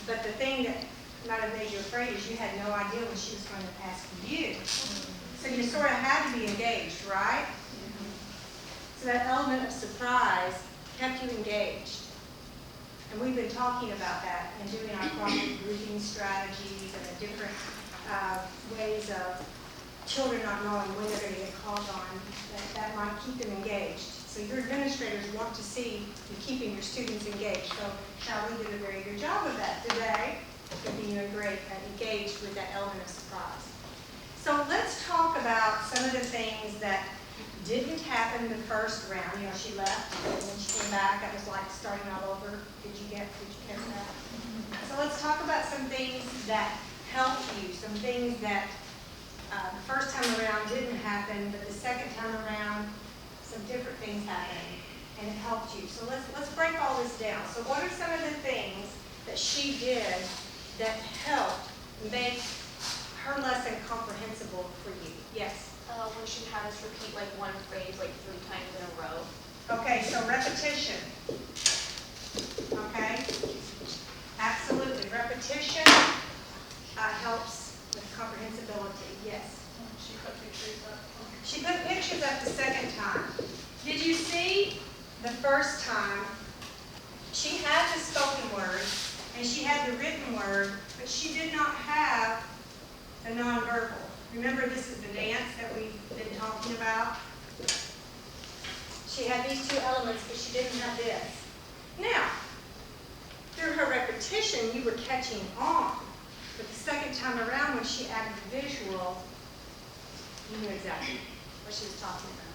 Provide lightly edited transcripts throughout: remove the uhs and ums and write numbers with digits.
But the thing that might have made you afraid is you had no idea what she was going to ask you. So you sort of had to be engaged, right? So that element of surprise kept you engaged. And we've been talking about that and doing our problem grouping strategies and the different ways of children not knowing when they're going to get called on that might keep them engaged. So your administrators want to see you keeping your students engaged. So Shally did a very good job of that today, for being a great engaged with that element of surprise. So let's talk about some of the things that didn't happen the first round. You know, she left, and when she came back, that was like starting all over. Did you catch that? So let's talk about some things that helped you, some things that the first time around didn't happen, but the second time around, some different things happened, and it helped you. So let's break all this down. So what are some of the things that she did that helped make her lesson comprehensible for you? Yes? When she had us repeat like one phrase like 3 times in a row. Okay, so repetition. Okay? Absolutely. Repetition helps with comprehensibility. Yes? She put pictures up. She put pictures up the second time. Did you see the first time? She had the spoken word and she had the written word, but she did not have the nonverbal. Remember, this is the dance that we've been talking about? She had these 2 elements, but she didn't have this. Now, through her repetition, you were catching on. But the second time around, when she added the visual, you knew exactly what she was talking about.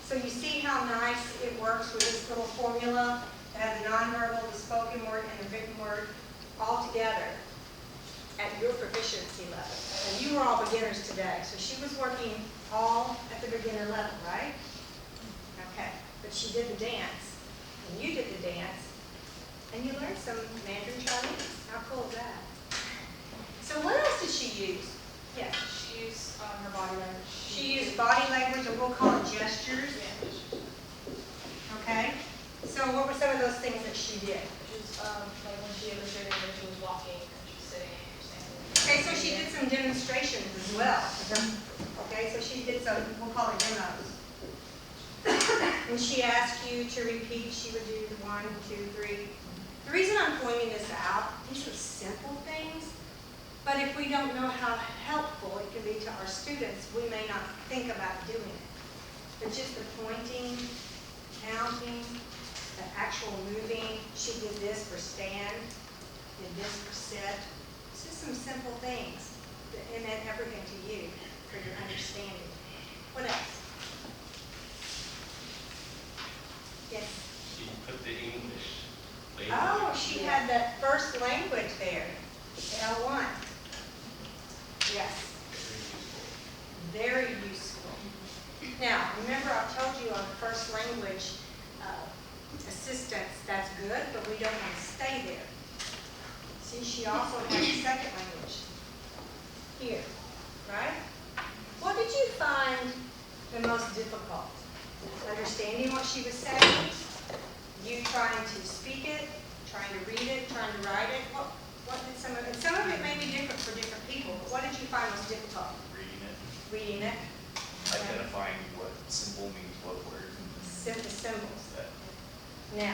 So you see how nice it works with this little formula that has the nonverbal, the spoken word, and the written word all together at your proficiency level. And you were all beginners today, so she was working all at the beginner level, right? Okay, but she did the dance, and you did the dance, and you learned some Mandarin Chinese. How cool is that? So what else did she use? Yes? She used her body language. She used body language, and we'll call it gestures. Okay? So what were some of those things that she did? She was like when she illustrated when she was walking, and she was sitting, and she was standing. Okay, so she did some demonstrations as well. Okay, so she did some, we'll call it demos. When she asked you to repeat, she would do 1, 2, 3. The reason I'm pointing this out, these are simple things, but if we don't know how helpful it can be to our students, we may not think about doing it. But just the pointing, counting, the actual moving, she did this for stand, did this for sit. It's just some simple things that meant everything to you for your understanding. What else? Yes? She put the English language. Oh, she had that first language there, L1. Yes. Very useful. Very useful. Now, remember I told you on the first language assistance, that's good, but we don't want to stay there. See, she also had a second language here, right? What did you find the most difficult? Understanding what she was saying? You trying to speak it, trying to read it, trying to write it? What did some of it? Some of it may be different for different people, but what did you find most difficult? Reading it. Reading it. Identifying what symbol means what word. The symbols. Now,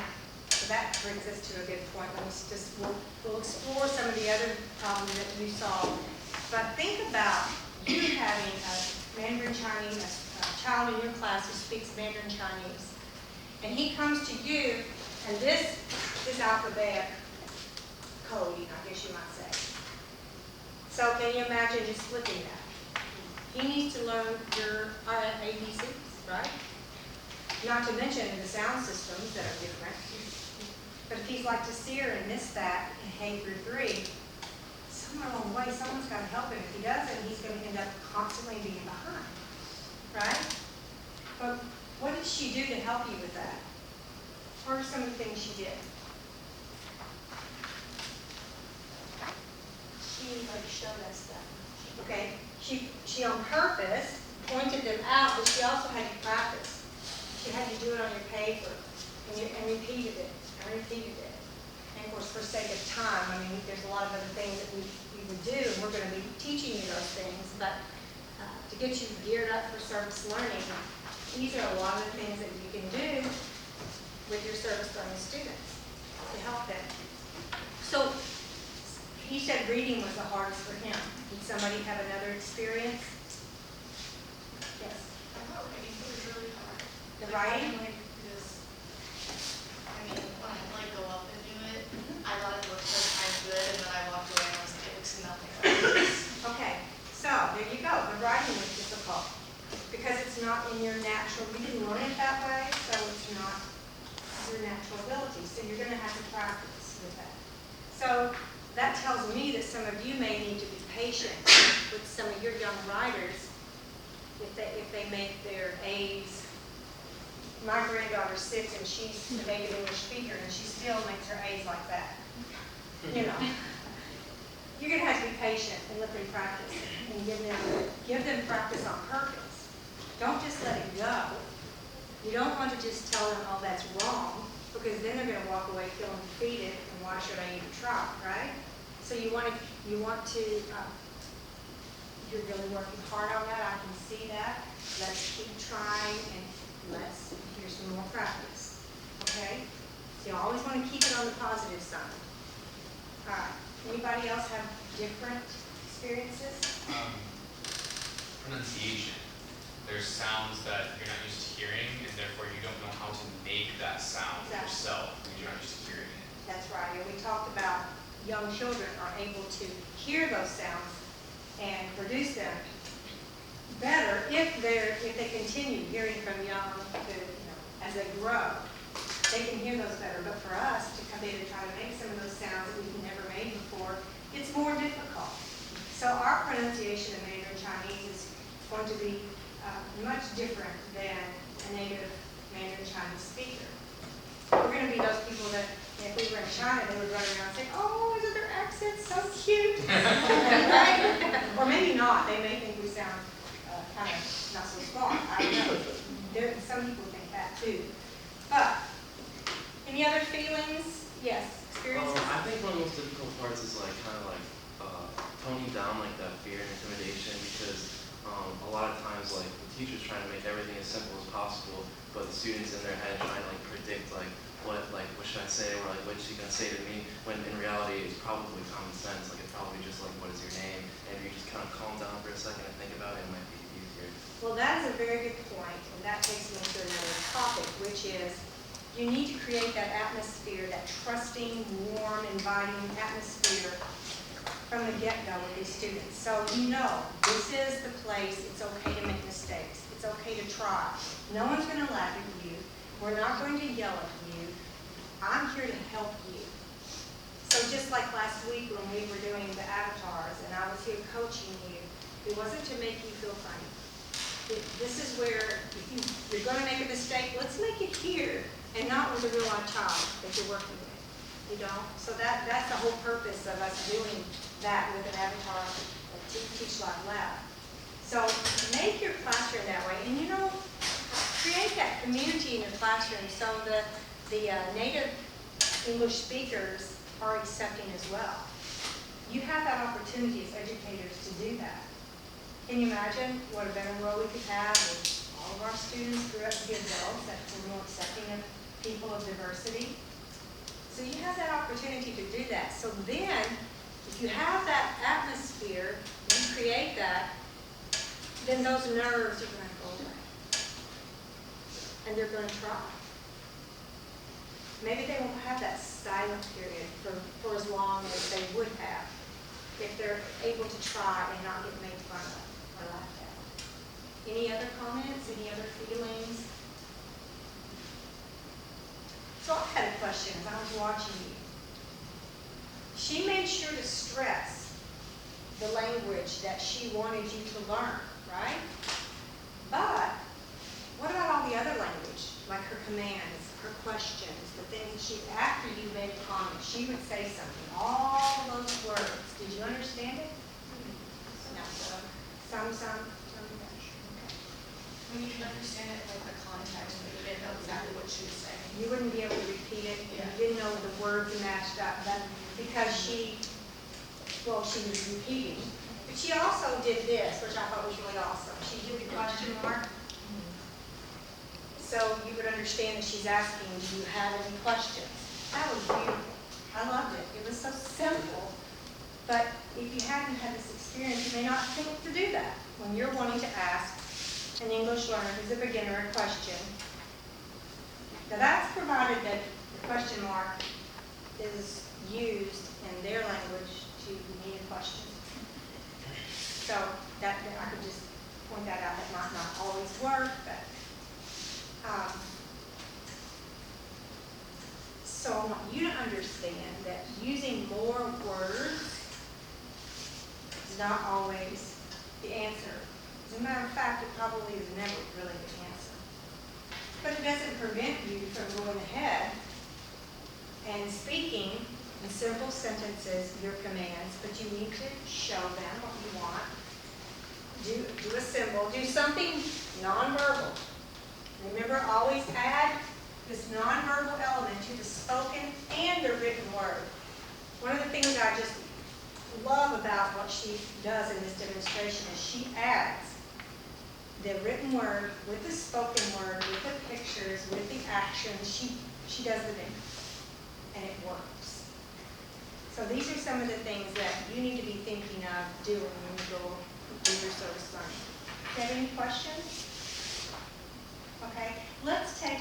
so that brings us to a good point. We'll explore some of the other problems that you solved. But think about you having a Mandarin Chinese, a child in your class who speaks Mandarin Chinese. And he comes to you, and this is alphabetic coding, I guess you might say. So can you imagine just flipping that? He needs to learn your ABCs, right? Not to mention the sound systems that are different. But if he's like to sear and miss that in K through 3, somewhere along the way, someone's got to help him. If he doesn't, he's going to end up constantly being behind, right? But what did she do to help you with that? What are some of the things she did? She like showed us them. Okay, she on purpose pointed them out, but she also had you practice. She had you do it on your paper, and repeated it, and repeated it. And of course, for sake of time. I mean, there's a lot of other things that we would do, and we're going to be teaching you those things, but to get you geared up for service learning, these are a lot of the things that you can do with your service learning students to help them. So he said reading was the hardest for him. Did somebody have another experience? Yes. I thought writing was really hard. The writing? When I go up and do it, I thought it looked like I'm good, and then I walked away and I was like, it looks nothing like this. Okay, so there you go. The writing was difficult because it's not in your natural, you didn't learn it that way, so it's not your natural ability. So you're going to have to practice with that. So that tells me that some of you may need to be patient with some of your young writers if they make their A's. My granddaughter's 6 and she's a native English speaker and she still makes her A's like that. You know. You're going to have to be patient and let them practice and give them practice on purpose. Don't just let it go. You don't want to just tell them, oh, that's wrong, because then they're going to walk away feeling defeated, and why should I even try, right? So you want to, you're really working hard on that. I can see that. Let's keep trying and here's some more practice, okay? So you always want to keep it on the positive side. All right. Anybody else have different experiences? Pronunciation. There's sounds that you're not used to hearing, and therefore you don't know how to make that sound yourself because you're not used to hearing it. That's right. And we talked about young children are able to hear those sounds and produce them better if they continue hearing from young to, as they grow. They can hear those better. But for us to come in and try to make some of those sounds that we've never made before, it's more difficult. So our pronunciation of Mandarin Chinese is going to be much different than a native Mandarin Chinese speaker. We're going to be those people that, if we were in China, they would run around and say, oh, isn't their accent so cute? Right? Or maybe not. They may think we sound kind of not so smart. I don't know. Some people think that too. But, any other feelings? Yes, experiences? I think one of the most difficult parts is toning down that fear and intimidation, because a lot of times the teacher's trying to make everything as simple as possible, but the students in their head trying to predict what should I say, or what's she gonna say to me, when in reality it's probably common sense. It's probably just what is your name, and if you just kind of calm down for a second and think about it, it might be easier. Well, that's a very good point, and that takes me to another topic, which is you need to create that atmosphere, that trusting, warm, inviting atmosphere from the get-go with these students. So this is the place, it's okay to make mistakes. It's okay to try. No one's going to laugh at you. We're not going to yell at you. I'm here to help you. So just like last week when we were doing the avatars and I was here coaching you, it wasn't to make you feel funny. This is where if you're going to make a mistake, let's make it here and not with a real life child that you're working with. So that's the whole purpose of us doing that with an avatar Teach Like Lab. So make your classroom that way, and create that community in your classroom so the native English speakers are accepting as well. You have that opportunity as educators to do that. Can you imagine what a better world we could have if all of our students grew up to be adults that were more accepting of people of diversity? So you have that opportunity to do that. So then, if you have that atmosphere, you create that, then those nerves are going to go away. And they're going to try. Maybe they won't have that silent period for as long as they would have if they're able to try and not get made fun of or laughed at. Any other comments? Any other feelings? So I had a question as I was watching you. She made sure to stress the language that she wanted you to learn, right? But what about all the other language, like her commands, her questions, the things after you made a comment, she would say something, all those words. Did you understand it? No. Some. Okay. When you can understand it like the context, but you didn't know exactly what she was saying. You wouldn't be able to repeat it, Yeah. you didn't know the words matched up, but because she was repeating. But she also did this, which I thought was really awesome. She did the question mark. So you would understand that she's asking, do you have any questions? That was beautiful. I loved it. It was so simple. But if you haven't had this experience, you may not think to do that. When you're wanting to ask an English learner who's a beginner a question, now that's provided that the question mark is used in their language to mean a question. So that I could just point that out. That might not always work, but so I want you to understand that using more words is not always the answer. As a matter of fact, it probably is never really the answer. But it doesn't prevent you from going ahead and speaking in simple sentences your commands, but you need to show them what you want. Do a symbol, do something nonverbal. Remember, always add this nonverbal element to the spoken and the written word. One of the things I just love about what she does in this demonstration is she adds the written word with the spoken word, with the pictures, with the actions. She does the mix, and it works. So these are some of the things that you need to be thinking of doing when you go do your service learning. Do you have any questions? Okay, let's take